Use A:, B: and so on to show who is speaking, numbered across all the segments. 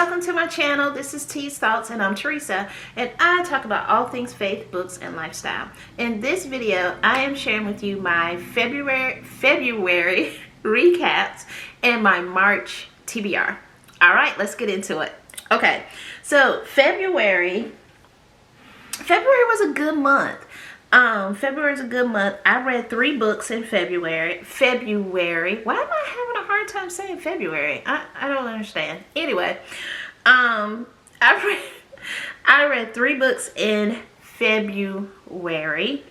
A: welcome to my channel. This is T's Thoughts and I'm Teresa, and I talk about all things faith, books, and lifestyle. In this video, I am sharing with you my February recaps and my March TBR. All right, let's get into it. Okay, so February was a good month. February is a good month. I read 3 books in February. Why am I having a hard time saying February? I don't understand. Anyway, I read 3 books in February.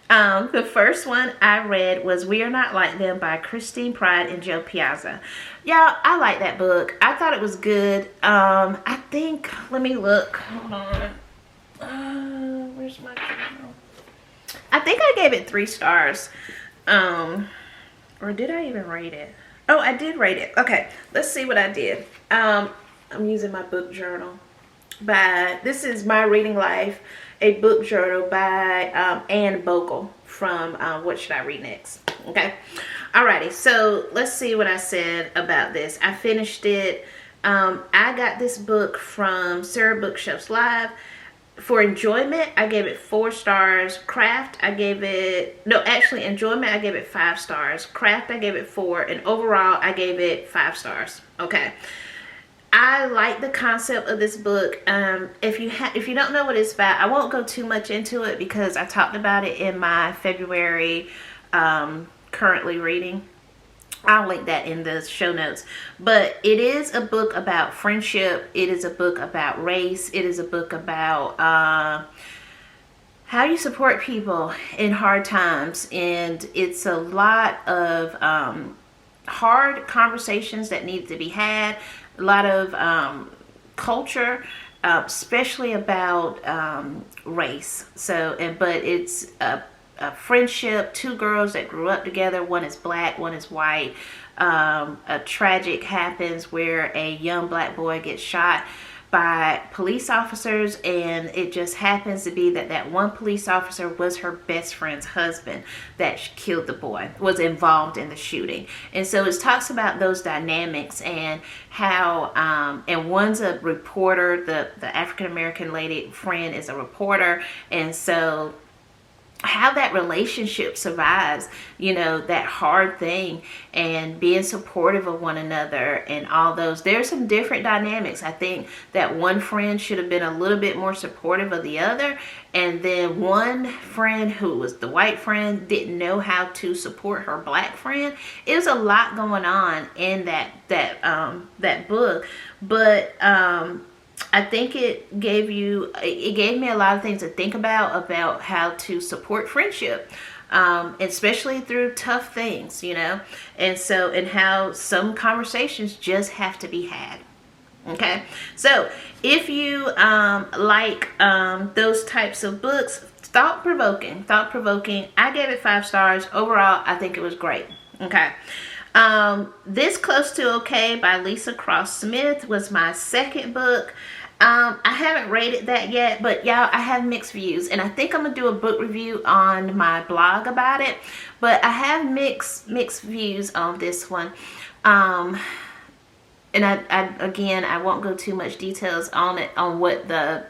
A: The first one I read was We Are Not Like Them by Christine Pride and Joe Piazza. Y'all, I like that book. I thought it was good. I think, let me look. Hold on. Where's my journal? I think I gave it 3 stars. Or did I even rate it? Oh, I did rate it. Okay, let's see what I did. I'm using my book journal. This is My Reading Life, a book journal by Anne Bogle from What Should I Read Next? Okay. Alrighty, so let's see what I said about this. I finished it. I got this book from Sarah Bookshelves Live. For enjoyment, I gave it 4 stars. Craft, I gave it, enjoyment, I gave it 5 stars. Craft, I gave it 4. And overall, I gave it 5 stars. Okay. I like the concept of this book. If you don't know what it's about, I won't go too much into it because I talked about it in my February currently reading. I'll link that in the show notes. But it is a book about friendship. It is a book about race. It is a book about how you support people in hard times. And it's a lot of hard conversations that need to be had. A lot of culture, especially about race. But it's a friendship, 2 girls that grew up together. One is black, one is white. A tragic happens where a young black boy gets shot by police officers, and it just happens to be that one police officer was her best friend's husband that killed the boy, was involved in the shooting. And so it talks about those dynamics and how and one's a reporter, the African-American lady friend is a reporter, and so how that relationship survives, you know, that hard thing, and being supportive of one another and all those. There's some different dynamics. I think that one friend should have been a little bit more supportive of the other, and then one friend, who was the white friend, didn't know how to support her black friend. It was a lot going on in that book, but I think it gave me a lot of things to think about how to support friendship, especially through tough things, you know, and how some conversations just have to be had. Okay, so if you like those types of books, thought-provoking, I gave it 5 stars. Overall, I think it was great. Okay. This Close to Okay by Leesa Cross Smith was my second book. I haven't rated that yet, but y'all, I have mixed views, and I think I'm gonna do a book review on my blog about it, but I have mixed views on this one. And I won't go too much details on it, on what the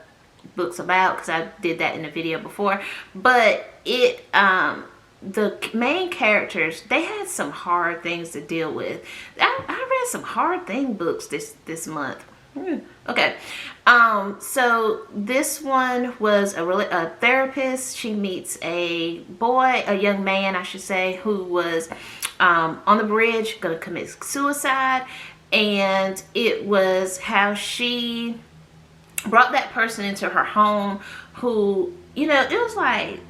A: book's about, because I did that in a video before, but the main characters, they had some hard things to deal with. I read some hard books this month. Okay, so this one was a therapist. She meets a young man, I should say, who was on the bridge, gonna commit suicide, and it was how she brought that person into her home who, you know, it was like,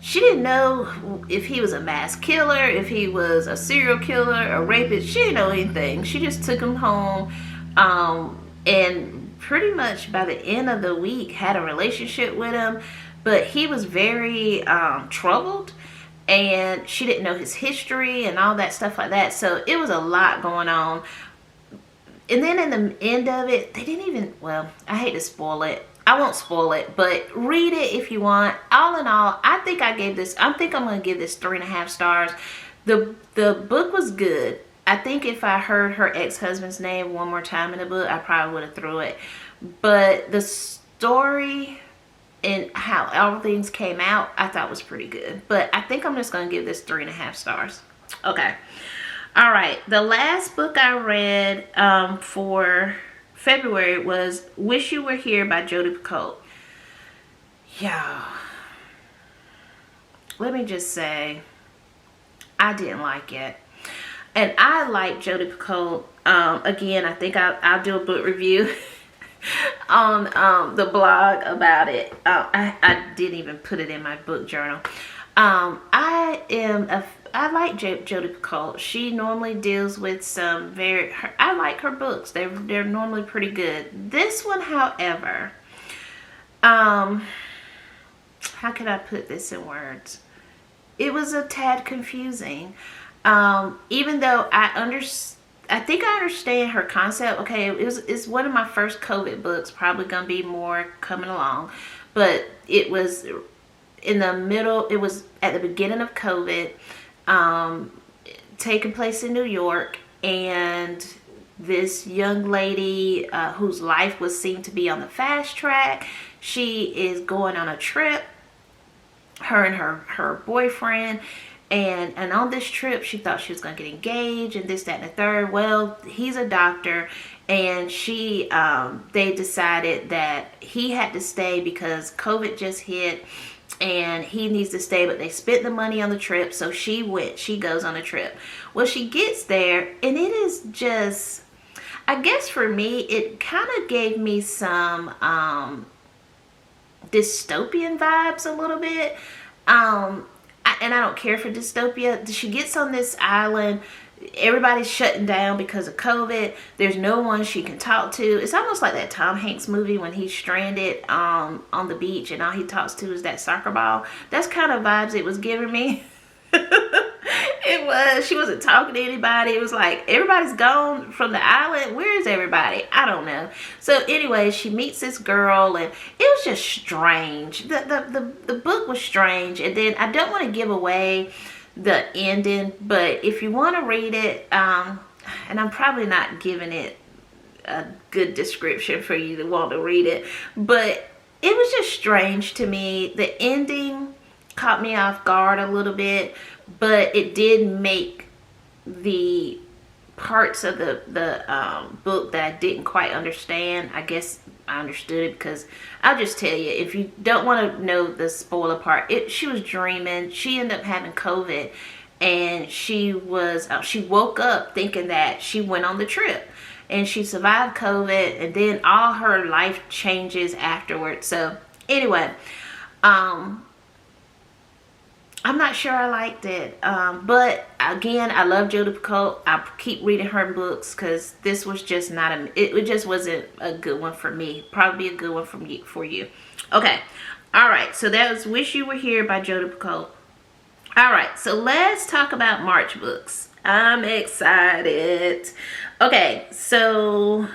A: she didn't know if he was a mass killer, if he was a serial killer, a rapist. She didn't know anything. She just took him home, and pretty much by the end of the week had a relationship with him. But he was very troubled, and she didn't know his history and all that stuff like that. So it was a lot going on. And then in the end of it, they didn't even, well, I hate to spoil it. I won't spoil it, but read it if you want. All in all, I think I'm going to give this 3.5 stars. The book was good. I think if I heard her ex-husband's name one more time in the book, I probably would have threw it. But the story and how all things came out, I thought was pretty good. But I think I'm just going to give this 3.5 stars. Okay. All right. The last book I read for February was Wish You Were Here by Jodi Picoult. Yeah. Let me just say, I didn't like it. And I like Jodi Picoult. Again, I think I'll do a book review on the blog about it. I didn't even put it in my book journal. I like Jodi Picoult. She normally deals with some I like her books. They're normally pretty good. This one, however, how can I put this in words? It was a tad confusing. Even though I think I understand her concept. Okay, it's one of my first COVID books. Probably gonna be more coming along, but it was in the middle. It was at the beginning of COVID, taking place in New York, and this young lady whose life was seen to be on the fast track. She is going on a trip. Her and her boyfriend. And on this trip, she thought she was going to get engaged and this, that, and the third. Well, he's a doctor, and they decided that he had to stay because COVID just hit and he needs to stay, but they spent the money on the trip. So she goes on a trip. Well, she gets there, and it is just, I guess for me, it kind of gave me some dystopian vibes a little bit. And I don't care for dystopia. She gets on this island. Everybody's shutting down because of COVID. There's no one she can talk to. It's almost like that Tom Hanks movie when he's stranded on the beach and all he talks to is that soccer ball. That's kind of vibes it was giving me. It was. She wasn't talking to anybody. It was like everybody's gone from the island. Where is everybody? I don't know. So anyway, she meets this girl, and it was just strange. The book was strange. And then I don't want to give away the ending, but if you want to read it, and I'm probably not giving it a good description for you to want to read it, but it was just strange to me. The ending caught me off guard a little bit, but it did make the parts of the book that I didn't quite understand. I guess I understood it because I'll just tell you, if you don't want to know the spoiler part, she was dreaming. She ended up having COVID, and she woke up thinking that she went on the trip, and she survived COVID, and then all her life changes afterwards. So anyway, I'm not sure I liked it, but again, I love Jodi Picoult. I keep reading her books because this was just it just wasn't a good one for me. Probably a good one for you. Okay, all right. So that was Wish You Were Here by Jodi Picoult. All right, so let's talk about March books. I'm excited. Okay, so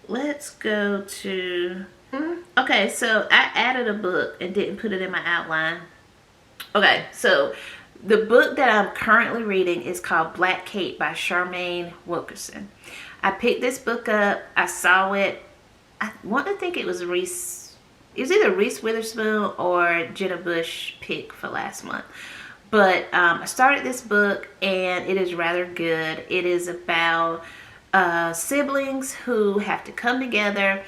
A: let's go to. Okay, so I added a book and didn't put it in my outline. Okay, so the book that I'm currently reading is called Black Cape by Charmaine Wilkerson. I picked this book up. I saw it. I want to think it was Reese. It was either Reese Witherspoon or Jenna Bush pick for last month. But I started this book, and it is rather good. It is about siblings who have to come together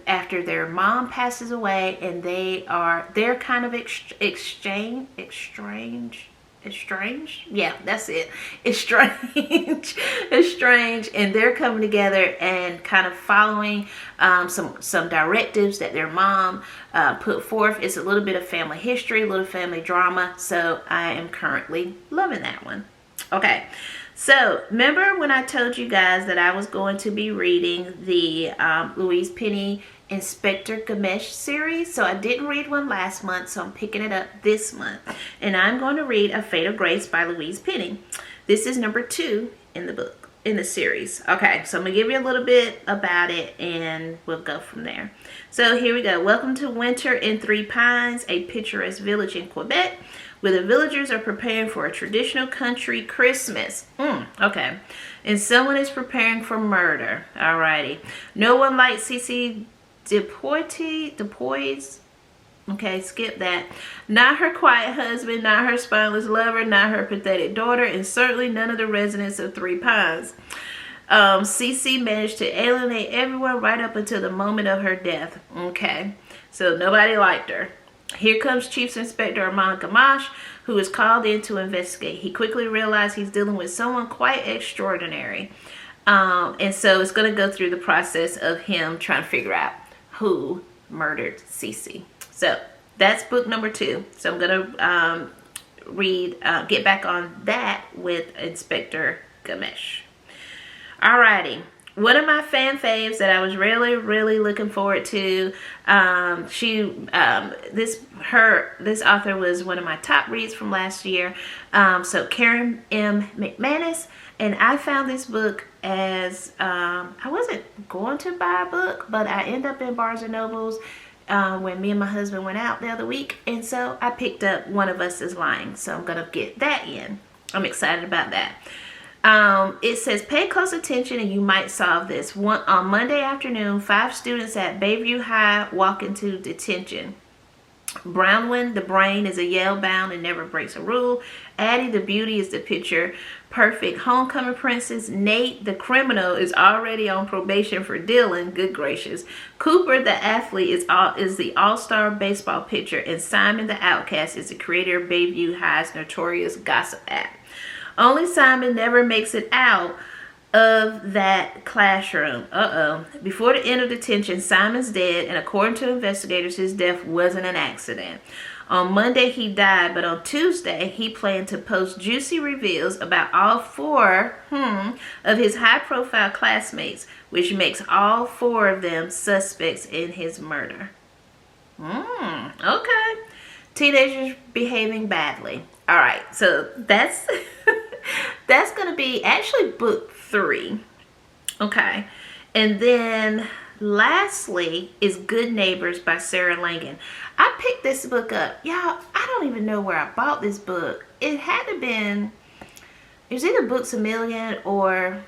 A: after their mom passes away, and they're kind of estranged. Yeah, that's it. Estranged, and they're coming together and kind of following some directives that their mom put forth. It's a little bit of family history, a little family drama. So I am currently loving that one. Okay. So, remember when I told you guys that I was going to be reading the Louise Penny Inspector Gamach series? So, I didn't read one last month, so I'm picking it up this month. And I'm going to read A Fate of Grace by Louise Penny. This is number 2 in the book, in the series. Okay, so I'm going to give you a little bit about it, and we'll go from there. So, here we go. Welcome to Winter in Three Pines, a picturesque village in Quebec, where the villagers are preparing for a traditional country Christmas. Okay. And someone is preparing for murder. Alrighty. No one likes Cece Depoys. Okay, skip that. Not her quiet husband, not her spineless lover, not her pathetic daughter, and certainly none of the residents of Three Pines. Cece managed to alienate everyone right up until the moment of her death. Okay, so nobody liked her. Here comes Chief Inspector Armand Gamach, who is called in to investigate. He quickly realized he's dealing with someone quite extraordinary. And so it's going to go through the process of him trying to figure out who murdered Cece. So that's book number 2. So I'm going to get back on that with Inspector Gamach. Alrighty. One of my fan faves that I was really looking forward to. This author was one of my top reads from last year. So Karen M. McManus, and I found this book as I wasn't going to buy a book, but I ended up in Barnes and Nobles when me and my husband went out the other week, and so I picked up One of Us is Lying. So I'm gonna get that in. I'm excited about that. It says, pay close attention and you might solve this. On Monday afternoon, 5 students at Bayview High walk into detention. Brownwyn, the brain, is a Yale-bound and never breaks a rule. Addie, the beauty, is the picture perfect homecoming princess. Nate, the criminal, is already on probation for Dylan. Good gracious. Cooper, the athlete, is the all-star baseball pitcher. And Simon, the outcast, is the creator of Bayview High's notorious gossip app. Only Simon never makes it out of that classroom. Before the end of detention, Simon's dead, and according to investigators, his death wasn't an accident. On Monday, he died, but on Tuesday, he planned to post juicy reveals about all 4 of his high-profile classmates, which makes all 4 of them suspects in his murder. Okay. Teenagers behaving badly. All right, so that's that's going to be actually book 3. Okay, and then lastly is Good Neighbors by Sarah Langan. I picked this book up. Y'all, I don't even know where I bought this book. It had to been, it was either Books A Million or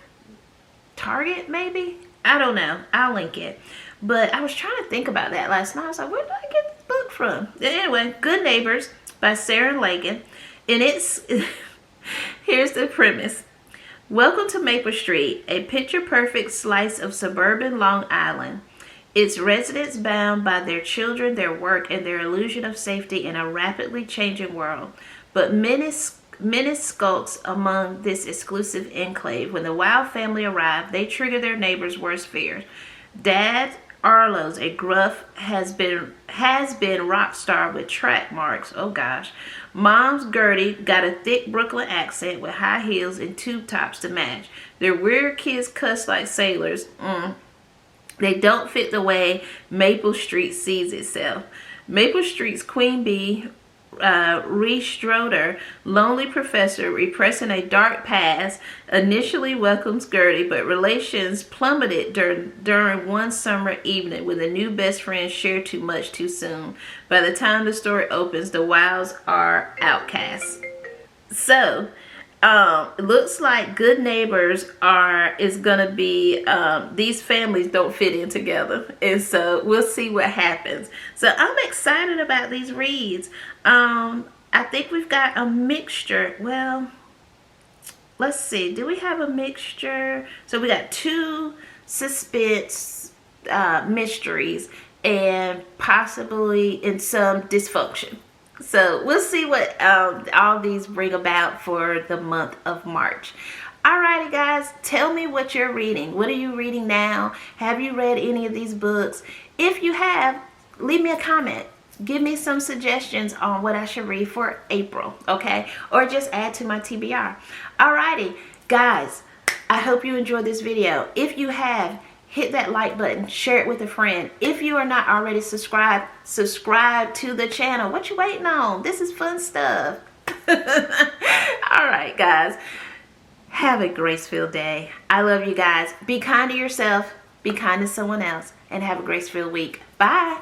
A: Target maybe. I don't know. I'll link it. But I was trying to think about that last night. I was like, where did I get this book from? Anyway, Good Neighbors by Sarah Langan. And it's, here's the premise. Welcome to Maple Street, a picture-perfect slice of suburban Long Island. Its residents bound by their children, their work, and their illusion of safety in a rapidly changing world. But menace skulks among this exclusive enclave. When the Wild family arrive, they trigger their neighbors' worst fears. Dad Arlo's a gruff has been rock star with track marks. Oh gosh. Mom's Gertie got a thick Brooklyn accent with high heels and tube tops to match. Their weird kids cuss like sailors. They don't fit the way Maple Street sees itself. Maple Street's Queen Bee, Ree Stroder, lonely professor repressing a dark past, initially welcomes Gertie, but relations plummeted during one summer evening when the new best friends shared too much too soon. By the time the story opens, the Wilds are outcasts. So, it looks like Good Neighbors is gonna be, these families don't fit in together, and so we'll see what happens. So I'm excited about these reads. I think we've got a mixture. Well, let's see, do we have a mixture? So we got 2 suspense mysteries and possibly in some dysfunction. So we'll see what all these bring about for the month of March. Alrighty guys, tell me what you're reading. What are you reading now? Have you read any of these books? If you have, leave me a comment. Give me some suggestions on what I should read for April, okay? Or just add to my TBR. Alrighty, guys, I hope you enjoyed this video. If you have, hit that like button, share it with a friend. If you are not already subscribed, subscribe to the channel. What you waiting on? This is fun stuff. Alright, guys, have a grace-filled day. I love you guys. Be kind to yourself, be kind to someone else, and have a grace-filled week. Bye.